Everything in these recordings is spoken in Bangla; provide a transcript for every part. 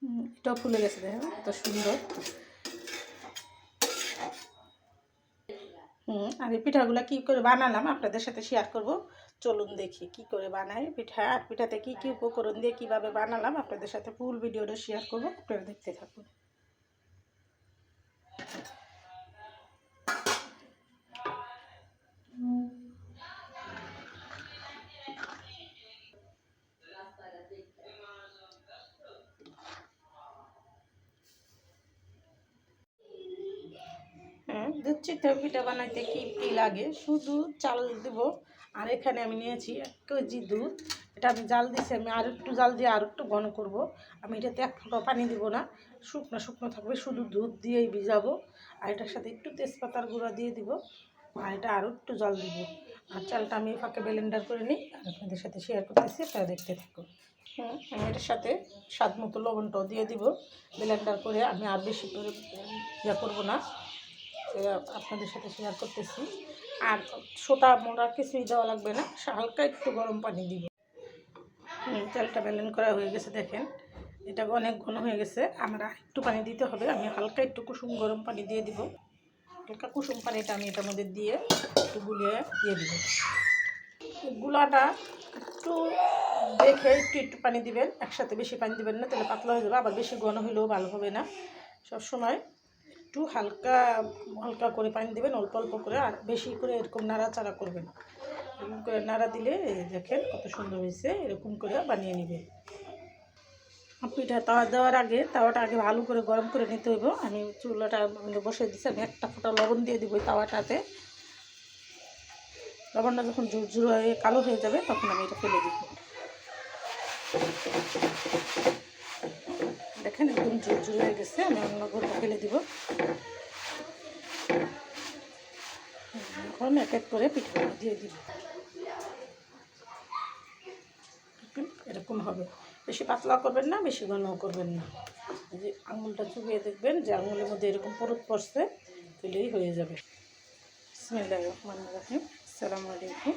এটাও ফুলে গেছে, দেখেন কত সুন্দর। আর এই পিঠাগুলো কী করে বানালাম আপনাদের সাথে শেয়ার করব। চলুন দেখি কি করে বানাই পিঠা, আর পিঠাতে কী কী উপকরণ দিয়ে কীভাবে বানালাম আপনাদের সাথে ফুল ভিডিওটা শেয়ার করব, আপনারা দেখতে থাকুন। দুধ চিতই পিঠা বানাইতে কী কী লাগে, শুধু চাল দেবো। আর এখানে আমি নিয়েছি 1 কেজি দুধ। এটা আমি জাল দিয়েছি, আমি আর একটু জাল দিয়ে আর একটু ঘন করব। আমি এটাতে 1 ফোঁটা পানি দিব না, শুকনো শুকনো থাকবে, শুধু দুধ দিয়েই ভিজাবো। আর এটার সাথে একটু তেজপাতার গুঁড়া দিয়ে দিব, আর এটা আরও একটু জল দিব। আর চালটা আমি ফাঁকে ব্লেন্ডার করে নিই, আর আপনাদের সাথে শেয়ার করতেছি, আপনারা দেখতে থাকুন। আমি এটার সাথে স্বাদ মতো লবণটাও দিয়ে দিব ব্লেন্ডার করে। আমি আর বেশি করে ইয়ে করবো না, আপনাদের সাথে শেয়ার করতেছি। আর ছোটা মোটা কিছুই দেওয়া লাগবে না, হালকা একটু গরম পানি দিব। চালটা ব্লেন্ড করা হয়ে গেছে, দেখেন এটা অনেক ঘন হয়ে গেছে। আমরা একটু পানি দিতে হবে, আমি হালকা একটু কুসুম গরম পানি দিয়ে দিব। হালকা কুসুম পানিটা আমি এটার মধ্যে দিয়ে একটু গুলিয়ে দিয়ে দিব। গুলাটা একটু দেখে একটু একটু পানি দিবেন, একসাথে বেশি পানি দিবেন না, তাহলে পাতলা হয়ে যাবে। আবার বেশি ঘন হইলেও ভালো হবে না। সবসময় একটু হালকা হালকা করে পানি দিবেন, অল্প অল্প করে, আর বেশি করে এরকম নাড়াচাড়া করবেন। এরকম করে নাড়া দিলে দেখেন কত সুন্দর হয়েছে। এরকম করে বানিয়ে নেবেন। পিঠা তাওয়া দেওয়ার আগে তাওয়াটা আগে ভালো করে গরম করে নিতে হইব। আমি চুলাটা বসে দিচ্ছি, আমি 1টা ফোঁটা লবণ দিয়ে দিব তাওয়াটাতে। লবণটা যখন ঝুরঝুর হয়ে কালো হয়ে যাবে তখন আমি এটা ফেলে দিব। দেখেন একদম ঝুরঝুর হয়ে গেছে, আমি অন্য ঘরে ফেলে দিব। এখন 1 এক করে পিঠাগুলো দিয়ে দিব। এরকম হবে, বেশি পাতলা করবেন না, বেশি ঘনও করবেন না। এই যে আঙুলটা চুবিয়ে দেখবেন যে আঙুলের মধ্যে এরকম পরত পড়ছে, তাহলেই হয়ে যাবে। বিসমিল্লাহির রহমানির রহিম। আসসালামু আলাইকুম।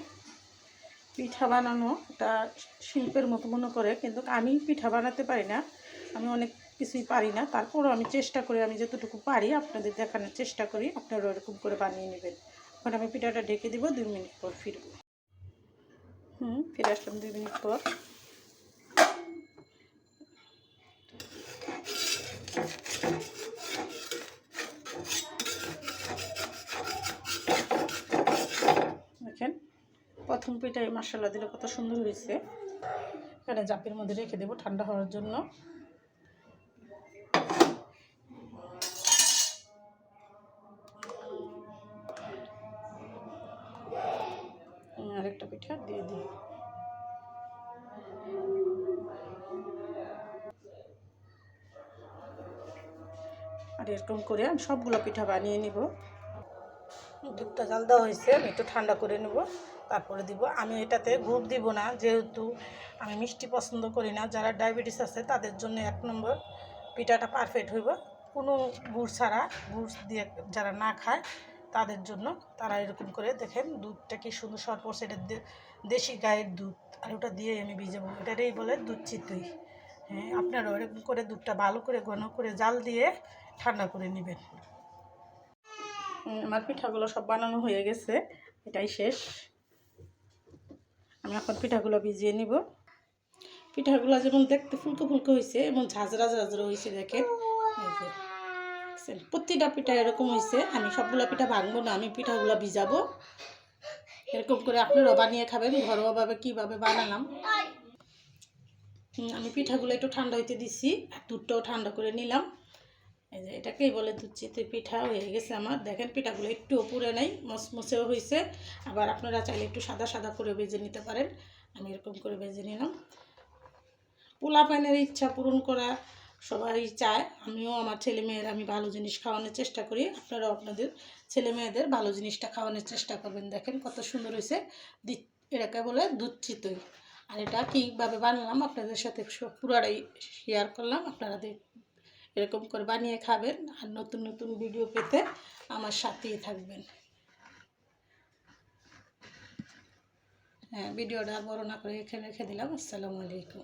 পিঠা বানানো এটা শিল্পের মতো মনে করে, কিন্তু আমি পিঠা বানাতে পারি না। আমি অনেক কিছুই পারি না, তারপরও আমি চেষ্টা করি, আমি যতটুকু পারি আপনাদের দেখানোর চেষ্টা করি। আপনারা এরকম করে বানিয়ে নেবেন। এখন আমি পিঠাটা ঢেকে দিব, 2 মিনিট পর ফিরব। ফিরে আসলাম 2 মিনিট পর। দেখেন প্রথম পিঠায় মশলা দিলে কত সুন্দর হয়েছে। এখানে জাপের মধ্যে রেখে দেবো ঠান্ডা হওয়ার জন্য। আরেকটা পিঠা দিয়ে দিই। আর এরকম করে আমি সবগুলো পিঠা বানিয়ে নিব। দুধটা জাল দেওয়া হয়েছে, আমি একটু ঠান্ডা করে নেব, তারপরে দিব। আমি এটাতে গুড় দিব না, যেহেতু আমি মিষ্টি পছন্দ করি না। যারা ডায়াবেটিস আছে তাদের জন্য 1 নম্বর পিঠাটা পারফেক্ট হইব। কোনো গুড় ছাড়া, গুড় দিয়ে যারা না খায় তাদের জন্য, তারা এরকম করে দেখেন দুধটা কি সুন্দর সর পড়ছে। এটা দেশি গায়ের দুধ, আর ওটা দিয়ে আমি ভিজাবো। এটারই বলে দুধ চিতই। হ্যাঁ, আপনারা এরকম করে দুধটা ভালো করে ঘন করে জাল দিয়ে ঠান্ডা করে নেবেন। আমার পিঠাগুলো সব বানানো হয়ে গেছে, এটাই শেষ। আমি এখন পিঠাগুলো ভিজিয়ে নিব। পিঠাগুলো যেমন দেখতে ফুলকো ফুলকো হয়েছে এবং ঝাঁঝরা ঝাঁঝরা হয়েছে, দেখেন এই যে প্রতিটা পিঠা এরকম হয়েছে। আমি সবগুলো পিঠা ভাঙবো না, আমি পিঠাগুলো ভিজাবো। এরকম করে আপনারাও বানিয়ে খাবেন ঘরোয়াভাবে। কীভাবে বানালাম, আমি পিঠাগুলো একটু ঠান্ডা হইতে দিছি, আর দুধটাও ঠান্ডা করে নিলাম। এই যে এটাকেই বলে দুধ চিতই পিঠা হয়ে গেছে আমার। দেখেন পিঠাগুলো একটু পুড়ে নেই, মচমচেও হয়েছে। আবার আপনারা চাইলে একটু সাদা সাদা করে ভেজে নিতে পারেন। আমি এরকম করে ভেজে নিলাম। পোলাপানের ইচ্ছা পূরণ করা সবাই চায়, আমিও আমার ছেলে মেয়ের আমি ভালো জিনিস খাওয়ানোর চেষ্টা করি। আপনারাও আপনাদের ছেলে মেয়েদের ভালো জিনিসটা খাওয়ানোর চেষ্টা করবেন। দেখেন কত সুন্দর হয়েছে। এটাকে বলে দুধ চিতই। আর এটা কীভাবে বানালাম আপনাদের সাথে পুরাটাই শেয়ার করলাম। আপনারা এরকম করে বানিয়ে খাবেন, আর নতুন নতুন ভিডিও পেতে আমার সাথেই থাকবেন। হ্যাঁ, ভিডিওটা বড় না করে এখানে রেখে দিলাম। আসসালামু আলাইকুম।